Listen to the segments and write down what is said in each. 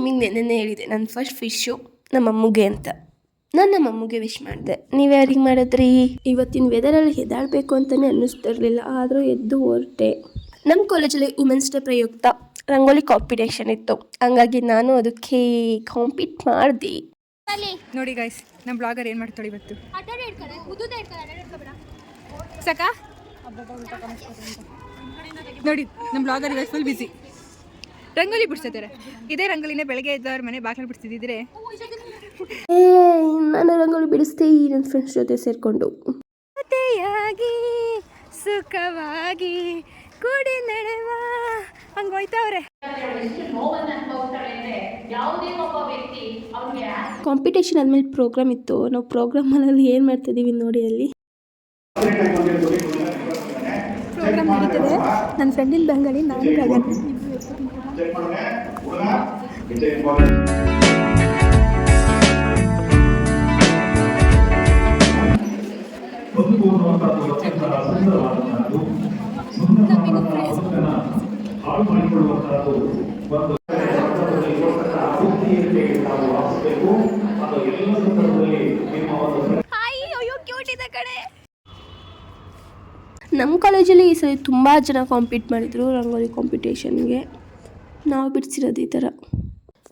ನಿಮಗೆ ನೆನ್ನೆ ಹೇಳಿದೆ ನನ್ನ ಫಸ್ಟ್ ಫಿಶ್ಶು ನಮ್ಮ ಅಮ್ಮಗೆ ಅಂತ. ನಾನು ನಮ್ಮ ಅಮ್ಮಗೆ ವಿಶ್ ಮಾಡಿದೆ. ನೀವು ಯಾರಿಗೆ ಮಾಡಿದ್ರಿ? ಇವತ್ತಿನ ವೆದರಲ್ಲಿ ಎದ್ದಾಡಬೇಕು ಅಂತಲೇ ಅನ್ನಿಸ್ತಿರ್ಲಿಲ್ಲ, ಆದರೂ ಎದ್ದು ಹೊರಟೆ. ನಮ್ಮ ಕಾಲೇಜಲ್ಲಿ ವುಮೆನ್ಸ್ ಡೇ ಪ್ರಯುಕ್ತ ರಂಗೋಲಿ ಕಾಂಪಿಟೇಷನ್ ಇತ್ತು, ಹಂಗಾಗಿ ನಾನು ಅದಕ್ಕೆ ಕಾಂಪೀಟ್ ಮಾಡಿದೆ. ನೋಡಿ ಗೈಸ್, ನಮ್ಮ ಬ್ಲಾಗರ್ ಏನು ಮಾಡ್ತಾಳೆ ಇವತ್ತು. ಸಾಕಾ ನೋಡಿ, ನಮ್ಮ ಬ್ಲಾಗರ್ ಇವತ್ತು ಫುಲ್ ಬಿಸಿ. ರಂಗೋಲಿ ಬಿಡಿಸ್ತಾರೆ. ಇದೇ ರಂಗೋಲಿನೇ ಬೆಳಗ್ಗೆ ಎದ್ದವ್ರ ಮನೆ ಬಾಗಿಲು ಬಿಡಿಸ್ತಿದ್ರೆ ನಾನು ರಂಗೋಲಿ ಬಿಡಿಸ್ದೆ ನನ್ನ ಫ್ರೆಂಡ್ಸ್ ಜೊತೆ ಸೇರಿಕೊಂಡು. ಜೊತೆಯಾಗಿ ಸುಖವಾಗಿ ಕೂಡಿ ನಡೆವ ಹಂಗೆ ಹೋಯ್ತವ್ರೆ. ಕಾಂಪಿಟೇಷನ್ ಆದಮೇಲೆ ಪ್ರೋಗ್ರಾಮ್ ಇತ್ತು. ನಾವು ಪ್ರೋಗ್ರಾಮಲ್ಲಿ ಏನು ಮಾಡ್ತಿದ್ದೀವಿ ನೋಡಿ. ಅಲ್ಲಿ ಪ್ರೋಗ್ರಾಮ್ ನಡೀತದೆ. ನನ್ನ ಫ್ರೆಂಡಿನ ಬೆಂಗಳಿ ನಾನು ಗಗನ್. ನಮ್ಮ ಕಾಲೇಜಲ್ಲಿ ಈ ಸರಿ ತುಂಬ ಜನ ಕಾಂಪೀಟ್ ಮಾಡಿದರು ರಂಗೋಲಿ ಕಾಂಪಿಟೇಷನ್ಗೆ. ನಾವು ಬಿಡಿಸಿರೋದು ಈ ಥರ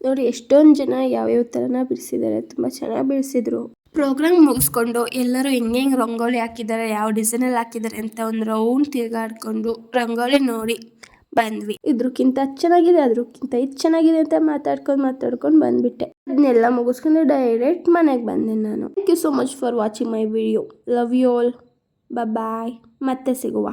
ನೋಡಿ. ಎಷ್ಟೊಂದು ಜನ ಯಾವ್ಯಾವ ಥರನ ಬಿಡಿಸಿದ್ದಾರೆ, ತುಂಬ ಚೆನ್ನಾಗಿ ಬಿಡಿಸಿದ್ರು. ಪ್ರೋಗ್ರಾಮ್ ಮುಗಿಸ್ಕೊಂಡು ಎಲ್ಲರೂ ಹೆಂಗೆ ರಂಗೋಲಿ ಹಾಕಿದ್ದಾರೆ, ಯಾವ ಡಿಸೈನಲ್ಲಿ ಹಾಕಿದ್ದಾರೆ ಅಂತ ಒಂದು ರೌಂಡ್ ತಿರುಗಾಡ್ಕೊಂಡು ರಂಗೋಲಿ ನೋಡಿ ಬಂದ್ವಿ. ಇದ್ರಕ್ಕಿಂತ ಚೆನ್ನಾಗಿದೆ, ಅದ್ರಕ್ಕಿಂತ ಇದು ಚೆನ್ನಾಗಿದೆ ಅಂತ ಮಾತಾಡ್ಕೊಂಡು ಬಂದ್ಬಿಟ್ಟೆ. ಇದನ್ನೆಲ್ಲ ಮುಗಿಸ್ಕೊಂಡು ಡೈರೆಕ್ಟ್ ಮನೆಗೆ ಬಂದೆ ನಾನು. Thank you so much for watching my video. Love you all. Bye. ಮತ್ತೆ ಸಿಗುವ.